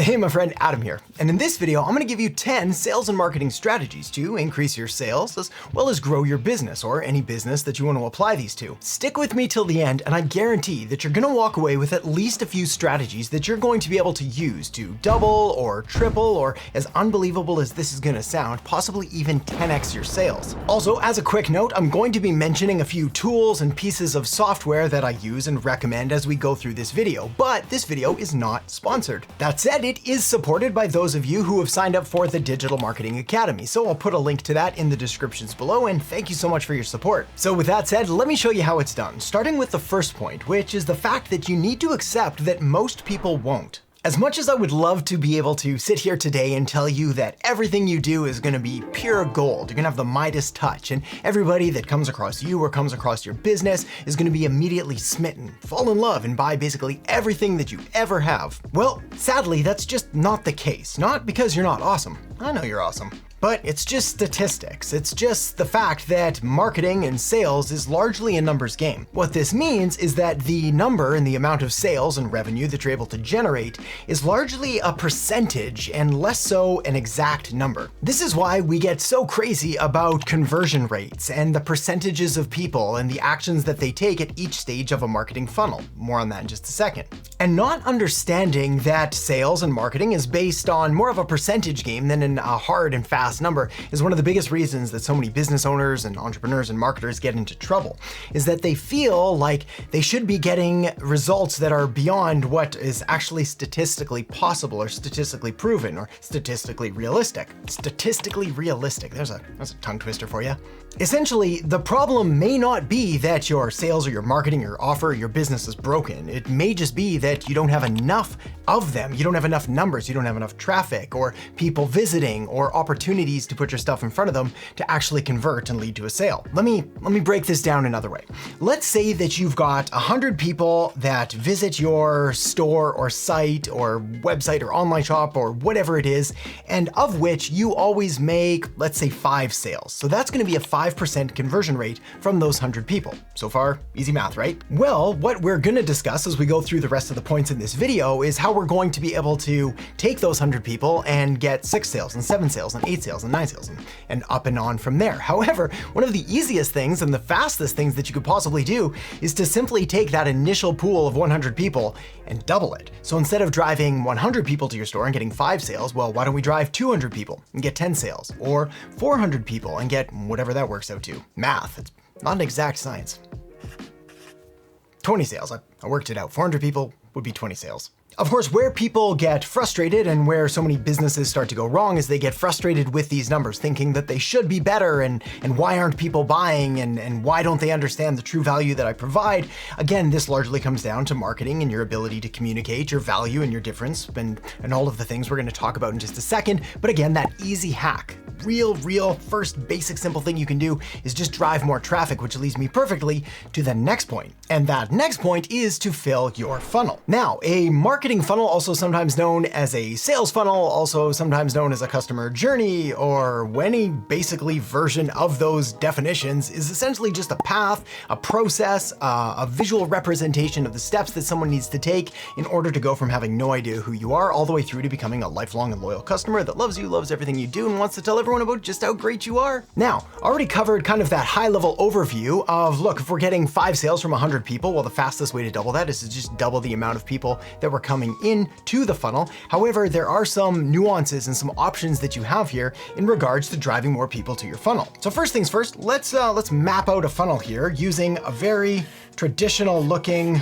Hey my friend, Adam here, and in this video I'm going to give you 10 sales and marketing strategies to increase your sales as well as grow your business or any business that you want to apply these to. Stick with me till the end and I guarantee that you're going to walk away with at least a few strategies that you're going to be able to use to double or triple, or as unbelievable as this is going to sound, possibly even 10x your sales. Also, as a quick note, I'm going to be mentioning a few tools and pieces of software that I use and recommend as we go through this video, but this video is not sponsored. That said, it is supported by those of you who have signed up for the Digital Marketing Academy, so I'll put a link to that in the descriptions below, and thank you so much for your support. So with that said, let me show you how it's done, starting with the first point, which is the fact that you need to accept that most people won't. As much as I would love to be able to sit here today and tell you that everything you do is gonna be pure gold, you're gonna have the Midas touch, and everybody that comes across you or comes across your business is gonna be immediately smitten, fall in love, and buy basically everything that you ever have. Well, sadly, that's just not the case. Not because you're not awesome. I know you're awesome. But it's just statistics. It's just the fact that marketing and sales is largely a numbers game. What this means is that the number and the amount of sales and revenue that you're able to generate is largely a percentage and less so an exact number. This is why we get so crazy about conversion rates and the percentages of people and the actions that they take at each stage of a marketing funnel. More on that in just a second. And not understanding that sales and marketing is based on more of a percentage game than in a hard and fast number is one of the biggest reasons that so many business owners and entrepreneurs and marketers get into trouble, is that they feel like they should be getting results that are beyond what is actually statistically possible or statistically proven or statistically realistic. Statistically realistic, there's a tongue twister for you. Essentially, the problem may not be that your sales or your marketing, your offer, or your business is broken. It may just be that you don't have enough of them. You don't have enough numbers, you don't have enough traffic or people visiting or opportunities to put your stuff in front of them to actually convert and lead to a sale. Let me break this down another way. Let's say that you've got 100 people that visit your store or site or website or online shop or whatever it is, and of which you always make, let's say, 5 sales. So that's gonna be a 5% conversion rate from those 100 people. So far, easy math, right? Well, what we're gonna discuss as we go through the rest of the points in this video is how we're going to be able to take those 100 people and get 6 sales and 7 sales and 8 sales and 9 sales and up and on from there. However, one of the easiest things and the fastest things that you could possibly do is to simply take that initial pool of 100 people and double it. So instead of driving 100 people to your store and getting 5 sales, well, why don't we drive 200 people and get 10 sales? Or 400 people and get whatever that works out to. Math, it's not an exact science. 20 sales, I worked it out. 400 people would be 20 sales. Of course, where people get frustrated and where so many businesses start to go wrong is they get frustrated with these numbers, thinking that they should be better and why aren't people buying and why don't they understand the true value that I provide? Again, this largely comes down to marketing and your ability to communicate your value and your difference and all of the things we're going to talk about in just a second. But again, that easy hack, real first basic simple thing you can do is just drive more traffic, which leads me perfectly to the next point. And that next point is to fill your funnel. Now, a marketing funnel, also sometimes known as a sales funnel, also sometimes known as a customer journey, or any basically version of those definitions, is essentially just a path, a process, a visual representation of the steps that someone needs to take in order to go from having no idea who you are all the way through to becoming a lifelong and loyal customer that loves you, loves everything you do, and wants to tell everyone about just how great you are. Now, already covered kind of that high level overview of, look, if we're getting 5 sales from 100 people, well, the fastest way to double that is to just double the amount of people that were coming into the funnel. However, there are some nuances and some options that you have here in regards to driving more people to your funnel. So first things first, let's map out a funnel here using a very traditional looking,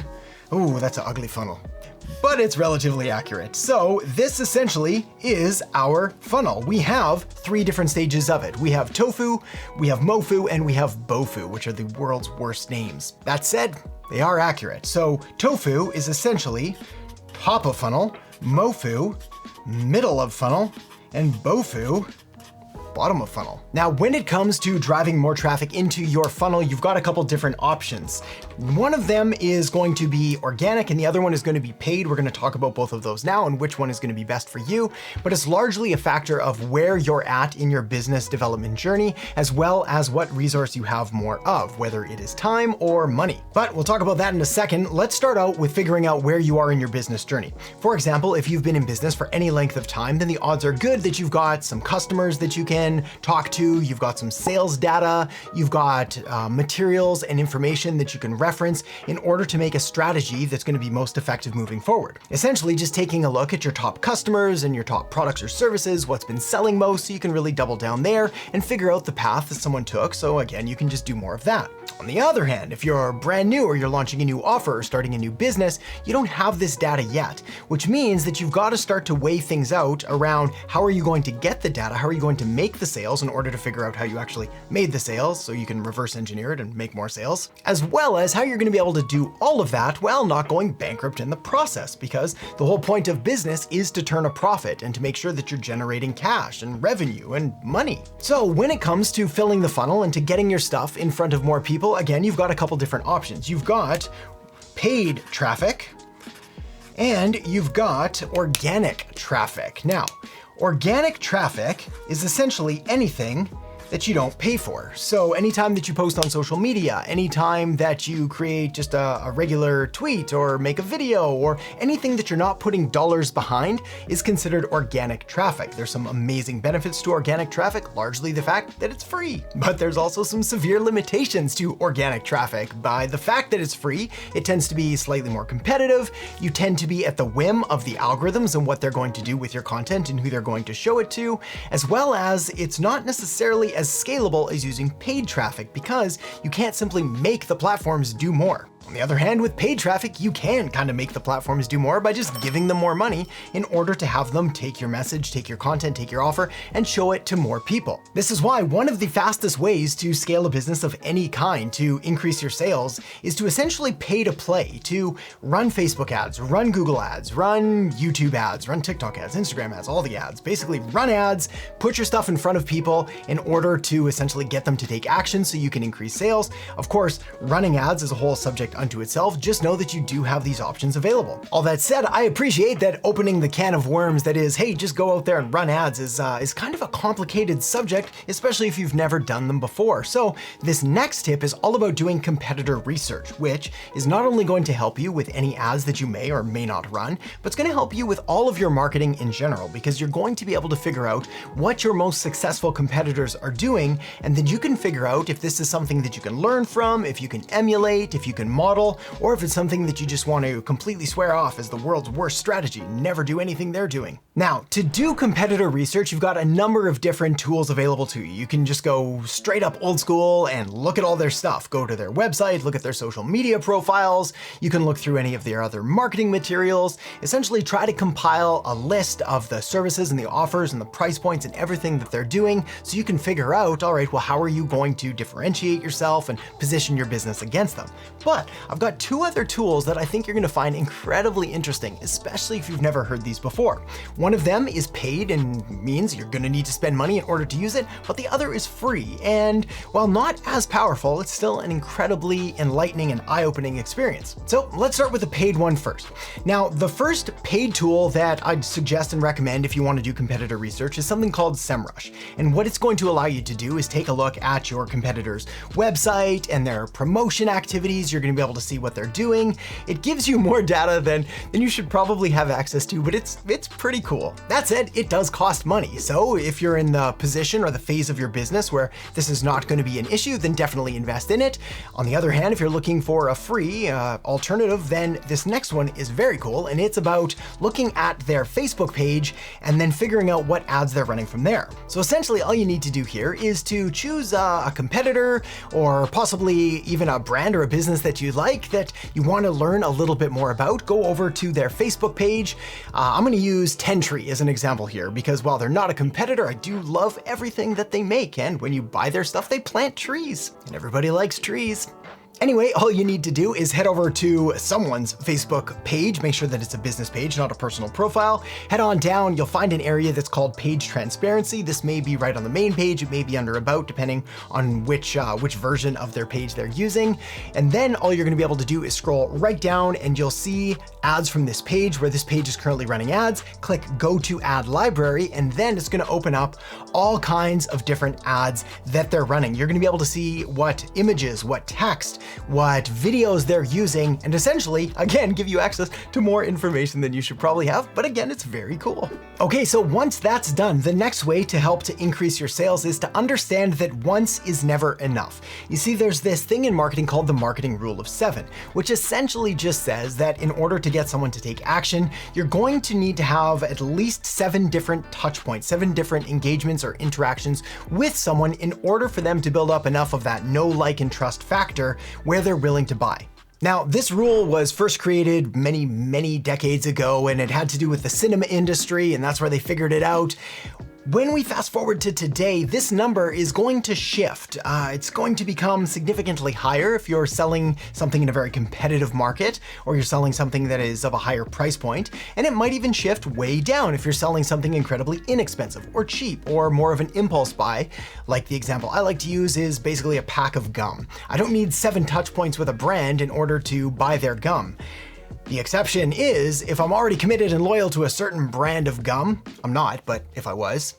ooh, that's an ugly funnel, but it's relatively accurate. So this essentially is our funnel. We have 3 different stages of it. We have tofu, we have mofu, and we have bofu, which are the world's worst names. That said, they are accurate. So tofu is essentially top of funnel, mofu, middle of funnel, and bofu bottom of funnel. Now, when it comes to driving more traffic into your funnel, you've got a couple different options. One of them is going to be organic and the other one is going to be paid. We're going to talk about both of those now and which one is going to be best for you, but it's largely a factor of where you're at in your business development journey, as well as what resource you have more of, whether it is time or money. But we'll talk about that in a second. Let's start out with figuring out where you are in your business journey. For example, if you've been in business for any length of time, then the odds are good that you've got some customers that you can talk to, you've got some sales data, you've got materials and information that you can reference in order to make a strategy that's going to be most effective moving forward. Essentially, just taking a look at your top customers and your top products or services, what's been selling most, so you can really double down there and figure out the path that someone took. So again, you can just do more of that. On the other hand, if you're brand new or you're launching a new offer or starting a new business, you don't have this data yet, which means that you've got to start to weigh things out around how are you going to get the data, how are you going to make the sales in order to figure out how you actually made the sales so you can reverse engineer it and make more sales, as well as how you're going to be able to do all of that while not going bankrupt in the process, because the whole point of business is to turn a profit and to make sure that you're generating cash and revenue and money. So when it comes to filling the funnel and to getting your stuff in front of more people, again, you've got a couple different options. You've got paid traffic and you've got organic traffic. Now, organic traffic is essentially anything that you don't pay for. So anytime that you post on social media, anytime that you create just a regular tweet or make a video or anything that you're not putting dollars behind is considered organic traffic. There's some amazing benefits to organic traffic, largely the fact that it's free. But there's also some severe limitations to organic traffic. By the fact that it's free, it tends to be slightly more competitive. You tend to be at the whim of the algorithms and what they're going to do with your content and who they're going to show it to, as well as it's not necessarily as scalable as using paid traffic because you can't simply make the platforms do more. On the other hand, with paid traffic, you can kind of make the platforms do more by just giving them more money in order to have them take your message, take your content, take your offer, and show it to more people. This is why one of the fastest ways to scale a business of any kind to increase your sales is to essentially pay to play, to run Facebook ads, run Google ads, run YouTube ads, run TikTok ads, Instagram ads, all the ads. Basically run ads, put your stuff in front of people in order to essentially get them to take action so you can increase sales. Of course, running ads is a whole subject unto itself. Just know that you do have these options available. All that said, I appreciate that opening the can of worms that is, hey, just go out there and run ads is kind of a complicated subject, especially if you've never done them before. So this next tip is all about doing competitor research, which is not only going to help you with any ads that you may or may not run, but it's going to help you with all of your marketing in general, because you're going to be able to figure out what your most successful competitors are doing, and then you can figure out if this is something that you can learn from, if you can emulate, if you can model, or if it's something that you just want to completely swear off as the world's worst strategy, never do anything they're doing. Now, to do competitor research, you've got a number of different tools available to you. You can just go straight up old school and look at all their stuff. Go to their website, look at their social media profiles. You can look through any of their other marketing materials, essentially try to compile a list of the services and the offers and the price points and everything that they're doing so you can figure out, all right, well, how are you going to differentiate yourself and position your business against them? But I've got two other tools that I think you're going to find incredibly interesting, especially if you've never heard these before. One of them is paid and means you're going to need to spend money in order to use it, but the other is free. And while not as powerful, it's still an incredibly enlightening and eye-opening experience. So let's start with the paid one first. Now, the first paid tool that I'd suggest and recommend if you want to do competitor research is something called SEMrush. And what it's going to allow you to do is take a look at your competitor's website and their promotion activities. You're going to be able to see what they're doing. It gives you more data than you should probably have access to, but it's pretty cool. That said, it does cost money. So if you're in the position or the phase of your business where this is not going to be an issue, then definitely invest in it. On the other hand, if you're looking for a free alternative, then this next one is very cool, and it's about looking at their Facebook page and then figuring out what ads they're running from there. So essentially all you need to do here is to choose a competitor or possibly even a brand or a business that you like that you want to learn a little bit more about. Go over to their Facebook page. I'm going to use Tentree as an example here because while they're not a competitor, I do love everything that they make. And when you buy their stuff, they plant trees and everybody likes trees. Anyway, all you need to do is head over to someone's Facebook page, make sure that it's a business page, not a personal profile. Head on down, you'll find an area that's called Page Transparency. This may be right on the main page, it may be under About, depending on which version of their page they're using. And then all you're gonna be able to do is scroll right down and you'll see ads from this page, where this page is currently running ads. Click Go to Ad Library, and then it's gonna open up all kinds of different ads that they're running. You're gonna be able to see what images, what text, what videos they're using, and essentially, again, give you access to more information than you should probably have, but again, it's very cool. Okay, so once that's done, the next way to help to increase your sales is to understand that once is never enough. You see, there's this thing in marketing called the marketing rule of 7, which essentially just says that in order to get someone to take action, you're going to need to have at least 7 different touch points, 7 different engagements or interactions with someone in order for them to build up enough of that know, like, and trust factor where they're willing to buy. Now, this rule was first created many, many decades ago, and it had to do with the cinema industry, and that's where they figured it out. When we fast forward to today, this number is going to shift. It's going to become significantly higher if you're selling something in a very competitive market, or you're selling something that is of a higher price point. And it might even shift way down if you're selling something incredibly inexpensive or cheap or more of an impulse buy. Like the example I like to use is basically a pack of gum. I don't need 7 touch points with a brand in order to buy their gum. The exception is if I'm already committed and loyal to a certain brand of gum. I'm not, but if I was,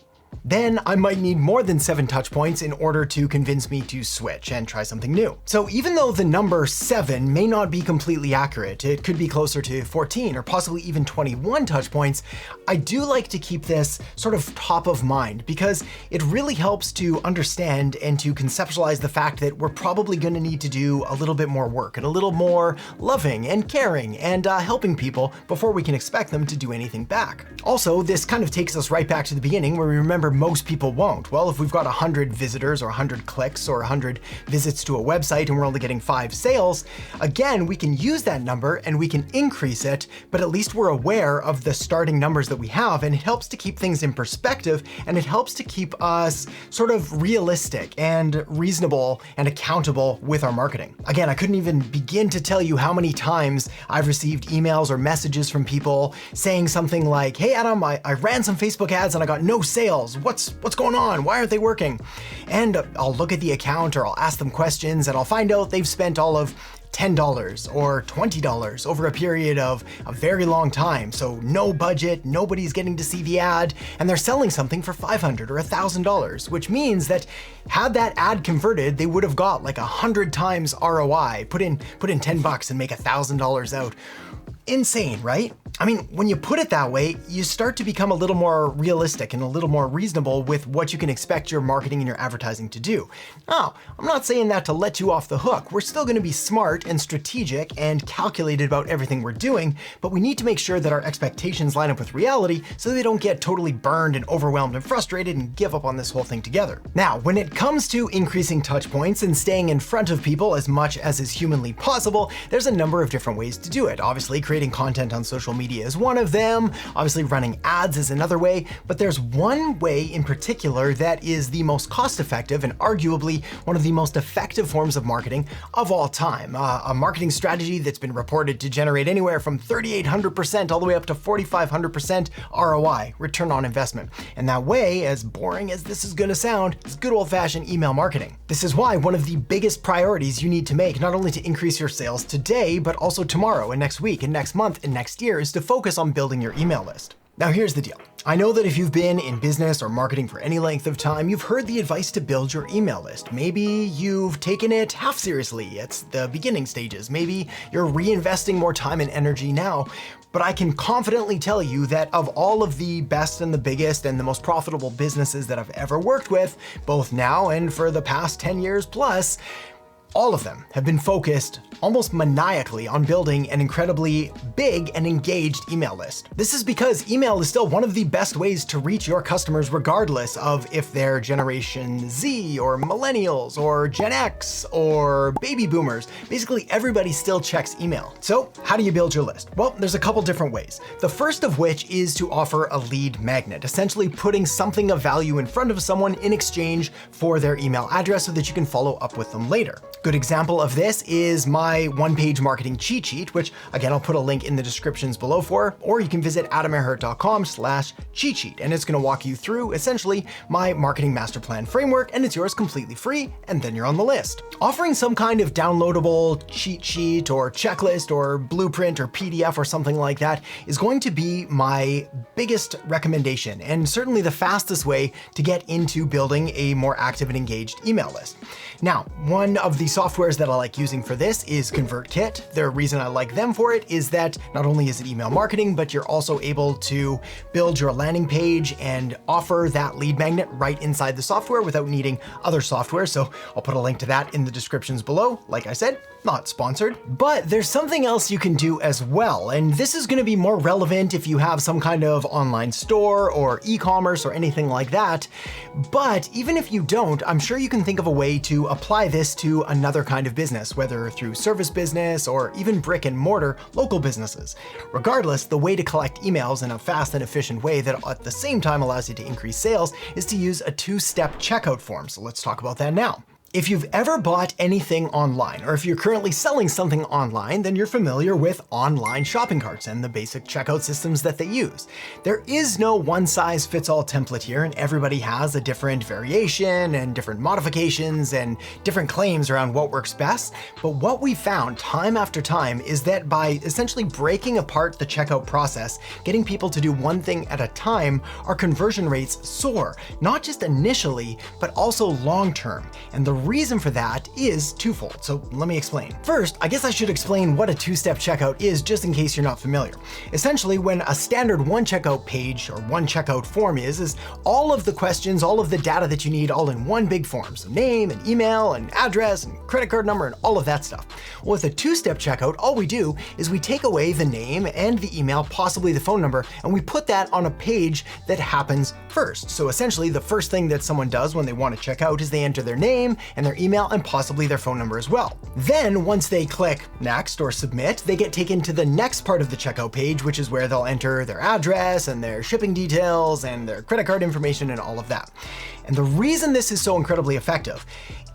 then I might need more than 7 touch points in order to convince me to switch and try something new. So even though the number 7 may not be completely accurate, it could be closer to 14 or possibly even 21 touch points, I do like to keep this sort of top of mind because it really helps to understand and to conceptualize the fact that we're probably gonna need to do a little bit more work and a little more loving and caring and helping people before we can expect them to do anything back. Also, this kind of takes us right back to the beginning where we remember most people won't. Well, if we've got 100 visitors or 100 clicks or 100 visits to a website and we're only getting 5 sales, again, we can use that number and we can increase it, but at least we're aware of the starting numbers that we have, and it helps to keep things in perspective, and it helps to keep us sort of realistic and reasonable and accountable with our marketing. Again, I couldn't even begin to tell you how many times I've received emails or messages from people saying something like, "Hey Adam, I ran some Facebook ads and I got no sales. What's going on? Why aren't they working?" And I'll look at the account or I'll ask them questions and I'll find out they've spent all of $10 or $20 over a period of a very long time. So no budget, nobody's getting to see the ad, and they're selling something for $500 or $1,000, which means that had that ad converted, they would have got like 100 times ROI. Put in $10 and make $1,000 out. Insane, right? I mean, when you put it that way, you start to become a little more realistic and a little more reasonable with what you can expect your marketing and your advertising to do. Now, I'm not saying that to let you off the hook. We're still gonna be smart and strategic and calculated about everything we're doing, but we need to make sure that our expectations line up with reality so they don't get totally burned and overwhelmed and frustrated and give up on this whole thing together. Now, when it comes to increasing touch points and staying in front of people as much as is humanly possible, there's a number of different ways to do it. Obviously, creating content on social media is one of them. Obviously, running ads is another way, but there's one way in particular that is the most cost-effective and arguably one of the most effective forms of marketing of all time. A marketing strategy that's been reported to generate anywhere from 3,800% all the way up to 4,500% ROI, return on investment. And that way, as boring as this is gonna sound, is good old-fashioned email marketing. This is why one of the biggest priorities you need to make, not only to increase your sales today, but also tomorrow and next week and next month and next year, is to focus on building your email list. Now here's the deal. I know that if you've been in business or marketing for any length of time, you've heard the advice to build your email list. Maybe you've taken it half seriously. It's the beginning stages. Maybe you're reinvesting more time and energy now. But I can confidently tell you that of all of the best and the biggest and the most profitable businesses that I've ever worked with, both now and for the past 10 years plus, all of them have been focused almost maniacally on building an incredibly big and engaged email list. This is because email is still one of the best ways to reach your customers regardless of if they're Generation Z or Millennials or Gen X or Baby Boomers. Basically, everybody still checks email. So how do you build your list? Well, there's a couple different ways. The first of which is to offer a lead magnet, essentially putting something of value in front of someone in exchange for their email address so that you can follow up with them later. Good example of this is my one-page marketing cheat sheet, which again, I'll put a link in the descriptions below for, or you can visit adamerhart.com/cheat sheet, and it's gonna walk you through essentially my marketing master plan framework, and it's yours completely free, and then you're on the list. Offering some kind of downloadable cheat sheet or checklist or blueprint or PDF or something like that is going to be my biggest recommendation, and certainly the fastest way to get into building a more active and engaged email list. Now, one of the softwares that I like using for this is ConvertKit. The reason I like them for it is that not only is it email marketing, but you're also able to build your landing page and offer that lead magnet right inside the software without needing other software. So I'll put a link to that in the descriptions below. Like I said, not sponsored, but there's something else you can do as well. And this is gonna be more relevant if you have some kind of online store or e-commerce or anything like that. But even if you don't, I'm sure you can think of a way to apply this to another kind of business, whether through service business or even brick and mortar local businesses. Regardless, the way to collect emails in a fast and efficient way that at the same time allows you to increase sales is to use a two-step checkout form. So let's talk about that now. If you've ever bought anything online, or if you're currently selling something online, then you're familiar with online shopping carts and the basic checkout systems that they use. There is no one-size-fits-all template here, and everybody has a different variation and different modifications and different claims around what works best. But what we found time after time is that by essentially breaking apart the checkout process, getting people to do one thing at a time, our conversion rates soar, not just initially, but also long-term. And the reason for that is twofold, so let me explain. First, I guess I should explain what a two-step checkout is just in case you're not familiar. Essentially, when a standard one checkout page or one checkout form is all of the questions, all of the data that you need all in one big form. So name and email and address and credit card number and all of that stuff. Well, with a two-step checkout, all we do is we take away the name and the email, possibly the phone number, and we put that on a page that happens first. So essentially, the first thing that someone does when they want to check out is they enter their name and their email and possibly their phone number as well. Then once they click next or submit, they get taken to the next part of the checkout page, which is where they'll enter their address and their shipping details and their credit card information and all of that. And the reason this is so incredibly effective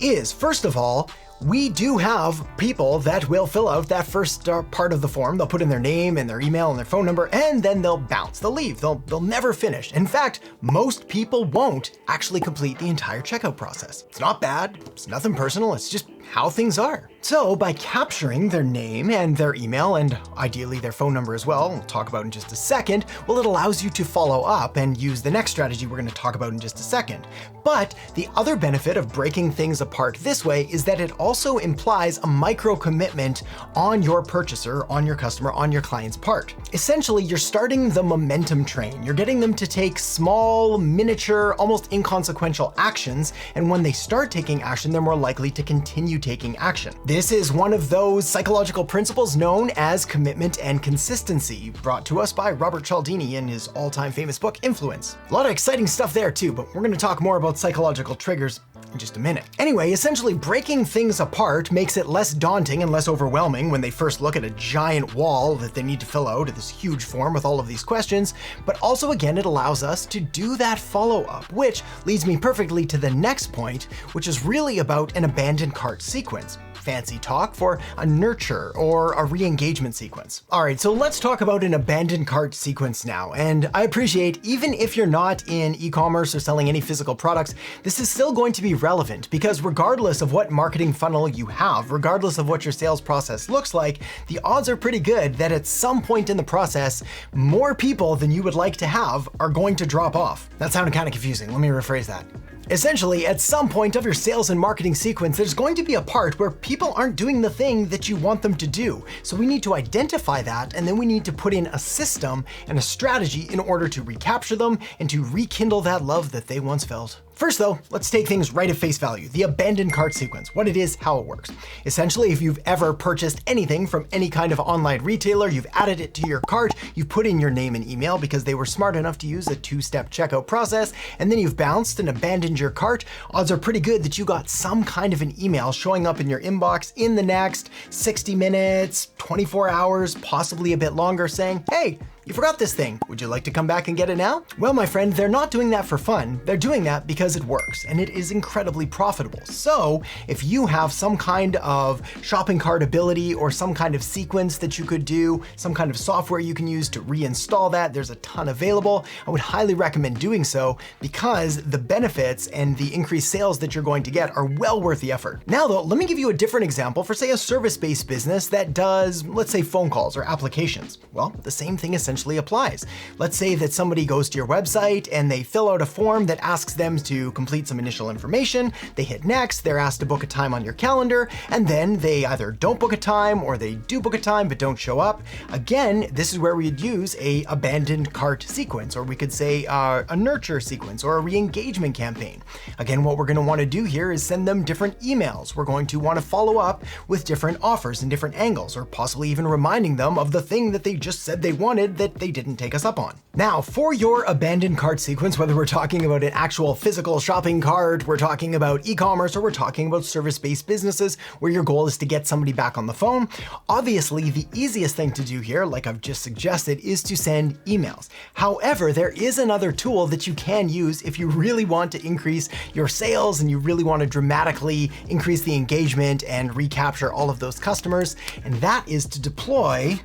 is, first of all, we do have people that will fill out that first part of the form. They'll put in their name and their email and their phone number, and then they'll bounce, they'll leave, they'll never finish. In fact, most people won't actually complete the entire checkout process. It's not bad, it's nothing personal, it's just how things are. So by capturing their name and their email, and ideally their phone number as well, we'll talk about in just a second, well, it allows you to follow up and use the next strategy we're gonna talk about in just a second. But the other benefit of breaking things apart this way is that it also implies a micro commitment on your purchaser, on your customer, on your client's part. Essentially, you're starting the momentum train. You're getting them to take small, miniature, almost inconsequential actions, and when they start taking action, they're more likely to continue taking action. This is one of those psychological principles known as commitment and consistency, brought to us by Robert Cialdini in his all-time famous book, Influence. A lot of exciting stuff there too, but we're gonna talk more about psychological triggers in just a minute. Anyway, essentially breaking things apart makes it less daunting and less overwhelming when they first look at a giant wall that they need to fill out, this huge form with all of these questions, but also again, it allows us to do that follow-up, which leads me perfectly to the next point, which is really about an abandoned cart sequence. Fancy talk for a nurture or a re-engagement sequence. All right, so let's talk about an abandoned cart sequence now. And I appreciate, even if you're not in e-commerce or selling any physical products, this is still going to be relevant because regardless of what marketing funnel you have, regardless of what your sales process looks like, the odds are pretty good that at some point in the process, more people than you would like to have are going to drop off. That sounded kind of confusing. Let me rephrase that. Essentially, at some point of your sales and marketing sequence, there's going to be a part where people aren't doing the thing that you want them to do. So we need to identify that, and then we need to put in a system and a strategy in order to recapture them and to rekindle that love that they once felt. First though, let's take things right at face value, the abandoned cart sequence, what it is, how it works. Essentially, if you've ever purchased anything from any kind of online retailer, you've added it to your cart, you've put in your name and email because they were smart enough to use a two-step checkout process, and then you've bounced and abandoned your cart, odds are pretty good that you got some kind of an email showing up in your inbox in the next 60 minutes, 24 hours, possibly a bit longer saying, hey, You forgot this thing. Would you like to come back and get it now? Well, my friend, they're not doing that for fun. They're doing that because it works and it is incredibly profitable. So if you have some kind of shopping cart ability or some kind of sequence that you could do, some kind of software you can use to reinstall that, there's a ton available. I would highly recommend doing so because the benefits and the increased sales that you're going to get are well worth the effort. Now though, let me give you a different example for say a service-based business that does, let's say, phone calls or applications. Well, the same thing essentially applies. Let's say that somebody goes to your website and they fill out a form that asks them to complete some initial information. They hit next, they're asked to book a time on your calendar, and then they either don't book a time or they do book a time but don't show up. Again, this is where we'd use a abandoned cart sequence, or we could say a nurture sequence or a re-engagement campaign. Again, what we're going to want to do here is send them different emails. We're going to want to follow up with different offers and different angles, or possibly even reminding them of the thing that they just said they wanted that they didn't take us up on. Now, for your abandoned cart sequence, whether we're talking about an actual physical shopping cart, we're talking about e-commerce, or we're talking about service-based businesses where your goal is to get somebody back on the phone, obviously the easiest thing to do here, like I've just suggested, is to send emails. However, there is another tool that you can use if you really want to increase your sales and you really want to dramatically increase the engagement and recapture all of those customers, and that is to deploy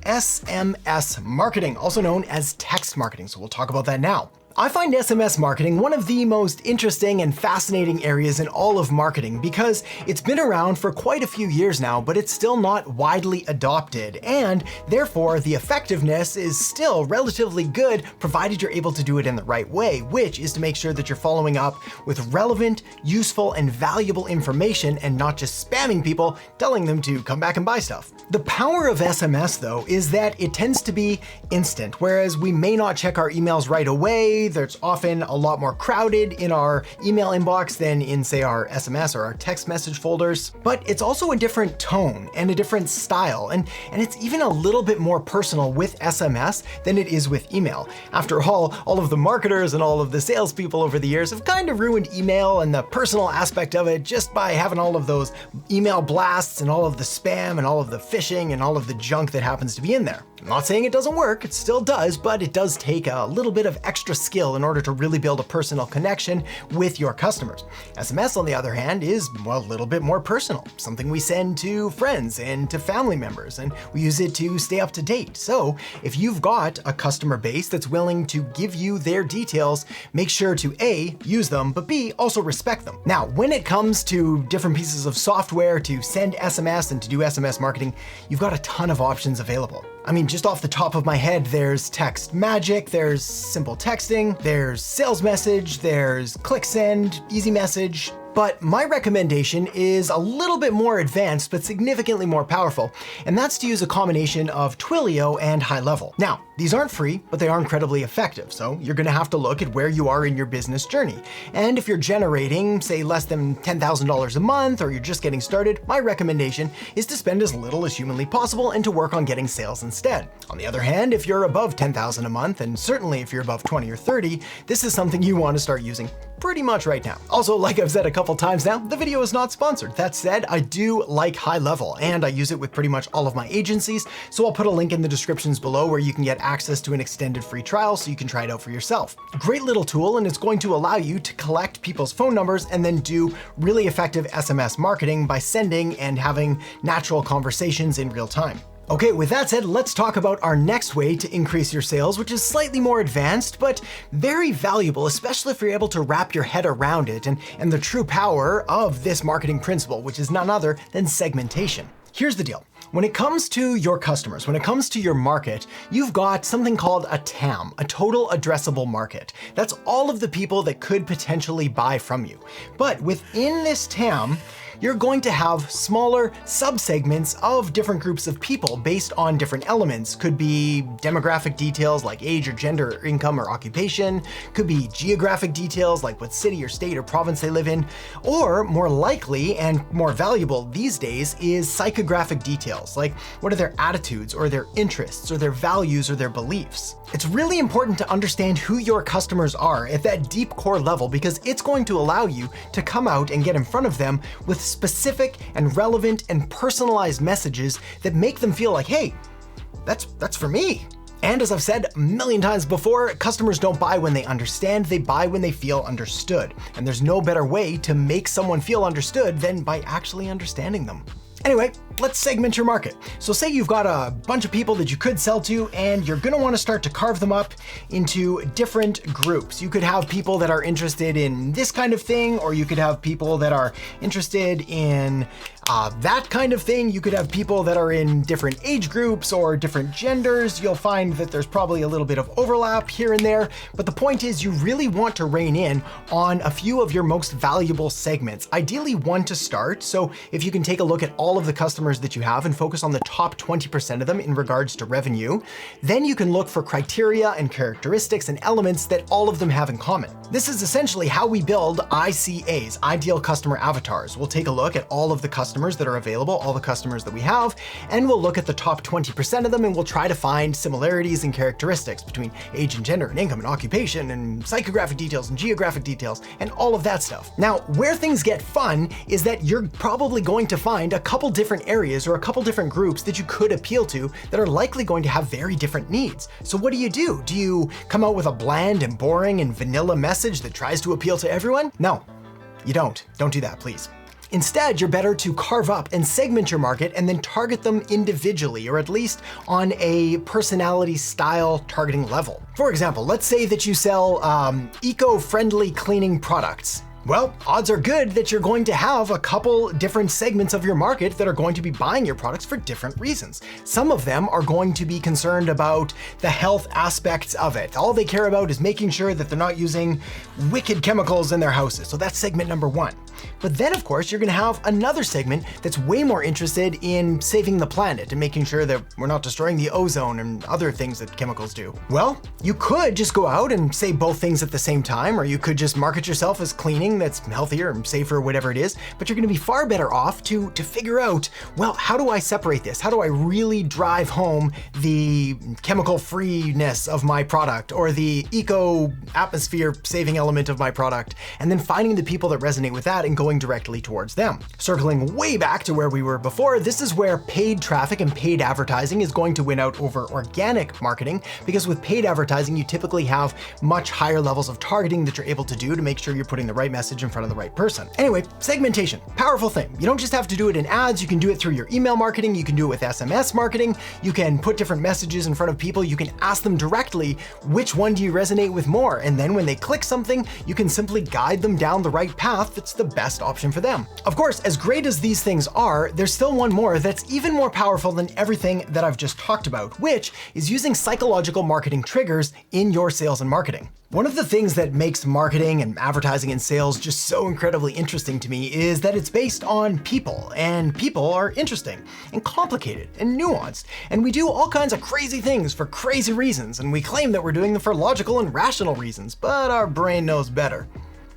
SMS marketing, also known as text marketing. So we'll talk about that now. I find SMS marketing one of the most interesting and fascinating areas in all of marketing because it's been around for quite a few years now, but it's still not widely adopted, and therefore the effectiveness is still relatively good provided you're able to do it in the right way, which is to make sure that you're following up with relevant, useful, and valuable information and not just spamming people telling them to come back and buy stuff. The power of SMS though is that it tends to be instant, whereas we may not check our emails right away. There's often a lot more crowded in our email inbox than in, say, our SMS or our text message folders. But it's also a different tone and a different style, and it's even a little bit more personal with SMS than it is with email. After all of the marketers and all of the salespeople over the years have kind of ruined email and the personal aspect of it just by having all of those email blasts and all of the spam and all of the phishing and all of the junk that happens to be in there. I'm not saying it doesn't work, it still does, but it does take a little bit of extra skill in order to really build a personal connection with your customers. SMS, on the other hand, is, well, a little bit more personal, something we send to friends and to family members, and we use it to stay up to date. So if you've got a customer base that's willing to give you their details, make sure to A, use them, but B, also respect them. Now, when it comes to different pieces of software to send SMS and to do SMS marketing, you've got a ton of options available. I mean, just off the top of my head, there's Text Magic, there's Simple Texting, there's Sales Message, there's ClickSend, Easy Message. But my recommendation is a little bit more advanced, but significantly more powerful, and that's to use a combination of Twilio and HighLevel. Now, these aren't free, but they are incredibly effective, so you're gonna have to look at where you are in your business journey. And if you're generating, say, less than $10,000 a month, or you're just getting started, my recommendation is to spend as little as humanly possible and to work on getting sales instead. On the other hand, if you're above $10,000 a month, and certainly if you're above 20 or 30, this is something you want to start using pretty much right now. Also, like I've said a couple times now, the video is not sponsored. That said, I do like HighLevel, and I use it with pretty much all of my agencies, so I'll put a link in the descriptions below where you can get access to an extended free trial so you can try it out for yourself. A great little tool, and it's going to allow you to collect people's phone numbers and then do really effective SMS marketing by sending and having natural conversations in real time. Okay, with that said, let's talk about our next way to increase your sales, which is slightly more advanced, but very valuable, especially if you're able to wrap your head around it and the true power of this marketing principle, which is none other than segmentation. Here's the deal. When it comes to your customers, when it comes to your market, you've got something called a TAM, a total addressable market. That's all of the people that could potentially buy from you. But within this TAM, you're going to have smaller subsegments of different groups of people based on different elements. Could be demographic details like age or gender or income or occupation, could be geographic details like what city or state or province they live in, or more likely and more valuable these days is psychographic details, like what are their attitudes or their interests or their values or their beliefs. It's really important to understand who your customers are at that deep core level because it's going to allow you to come out and get in front of them with specific and relevant and personalized messages that make them feel like, hey, that's for me. And as I've said a million times before, customers don't buy when they understand, they buy when they feel understood. And there's no better way to make someone feel understood than by actually understanding them. Anyway, let's segment your market. So say you've got a bunch of people that you could sell to, and you're gonna wanna start to carve them up into different groups. You could have people that are interested in this kind of thing, or you could have people that are interested in that kind of thing. You could have people that are in different age groups or different genders. You'll find that there's probably a little bit of overlap here and there, but the point is you really want to rein in on a few of your most valuable segments, ideally one to start. So if you can take a look at all of the customers that you have and focus on the top 20% of them in regards to revenue, then you can look for criteria and characteristics and elements that all of them have in common. This is essentially how we build ICAs, Ideal Customer Avatars. We'll take a look at all of the customers that are available, all the customers that we have, and we'll look at the top 20% of them, and we'll try to find similarities and characteristics between age and gender and income and occupation and psychographic details and geographic details and all of that stuff. Now, where things get fun is that you're probably going to find a couple different areas or a couple different groups that you could appeal to that are likely going to have very different needs. So what do? Do you come out with a bland and boring and vanilla message that tries to appeal to everyone? No, you don't. Don't do that, please. Instead, you're better to carve up and segment your market and then target them individually, or at least on a personality style targeting level. For example, let's say that you sell eco-friendly cleaning products. Well, odds are good that you're going to have a couple different segments of your market that are going to be buying your products for different reasons. Some of them are going to be concerned about the health aspects of it. All they care about is making sure that they're not using wicked chemicals in their houses. So that's segment number one. But then, of course, you're gonna have another segment that's way more interested in saving the planet and making sure that we're not destroying the ozone and other things that chemicals do. Well, you could just go out and say both things at the same time, or you could just market yourself as cleaning that's healthier and safer, whatever it is, but you're gonna be far better off to figure out, well, how do I separate this? How do I really drive home the chemical freeness of my product or the eco atmosphere saving element of my product? And then finding the people that resonate with that and going directly towards them. Circling way back to where we were before, this is where paid traffic and paid advertising is going to win out over organic marketing, because with paid advertising, you typically have much higher levels of targeting that you're able to do to make sure you're putting the right message in front of the right person. Anyway, segmentation, powerful thing. You don't just have to do it in ads, you can do it through your email marketing, you can do it with SMS marketing, you can put different messages in front of people, you can ask them directly, which one do you resonate with more? And then when they click something, you can simply guide them down the right path that's the best option for them. Of course, as great as these things are, there's still one more that's even more powerful than everything that I've just talked about, which is using psychological marketing triggers in your sales and marketing. One of the things that makes marketing and advertising and sales just so incredibly interesting to me is that it's based on people, and people are interesting and complicated and nuanced, and we do all kinds of crazy things for crazy reasons, and we claim that we're doing them for logical and rational reasons, but our brain knows better.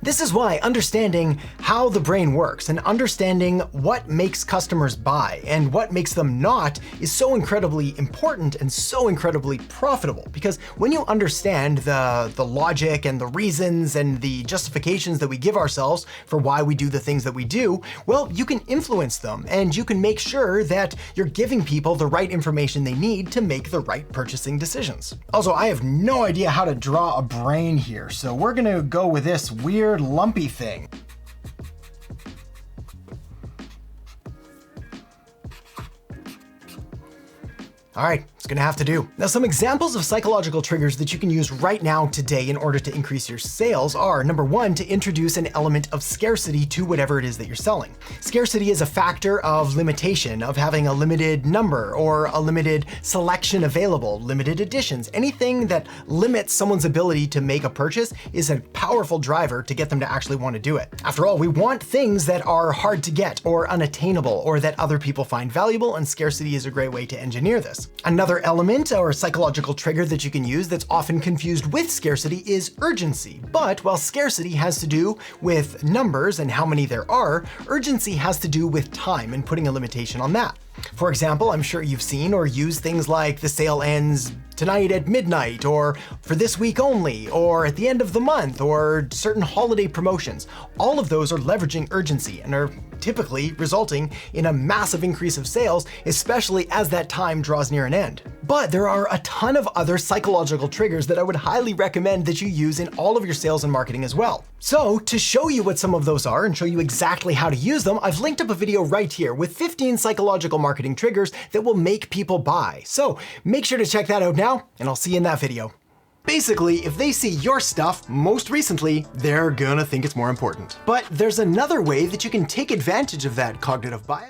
This is why understanding how the brain works and understanding what makes customers buy and what makes them not is so incredibly important and so incredibly profitable. Because when you understand the logic and the reasons and the justifications that we give ourselves for why we do the things that we do, well, you can influence them and you can make sure that you're giving people the right information they need to make the right purchasing decisions. Also, I have no idea how to draw a brain here, so we're gonna go with this weird lumpy thing. All right, it's gonna have to do. Now, some examples of psychological triggers that you can use right now today in order to increase your sales are, number one, to introduce an element of scarcity to whatever it is that you're selling. Scarcity is a factor of limitation, of having a limited number or a limited selection available, limited editions. Anything that limits someone's ability to make a purchase is a powerful driver to get them to actually want to do it. After all, we want things that are hard to get or unattainable or that other people find valuable, and scarcity is a great way to engineer this. Another element or psychological trigger that you can use that's often confused with scarcity is urgency. But while scarcity has to do with numbers and how many there are, urgency has to do with time and putting a limitation on that. For example, I'm sure you've seen or used things like the sale ends tonight at midnight, or for this week only, or at the end of the month, or certain holiday promotions. All of those are leveraging urgency and are typically resulting in a massive increase of sales, especially as that time draws near an end. But there are a ton of other psychological triggers that I would highly recommend that you use in all of your sales and marketing as well. So to show you what some of those are and show you exactly how to use them, I've linked up a video right here with 15 psychological marketing triggers that will make people buy. So make sure to check that out now, and I'll see you in that video. Basically, if they see your stuff most recently, they're gonna think it's more important. But there's another way that you can take advantage of that cognitive bias.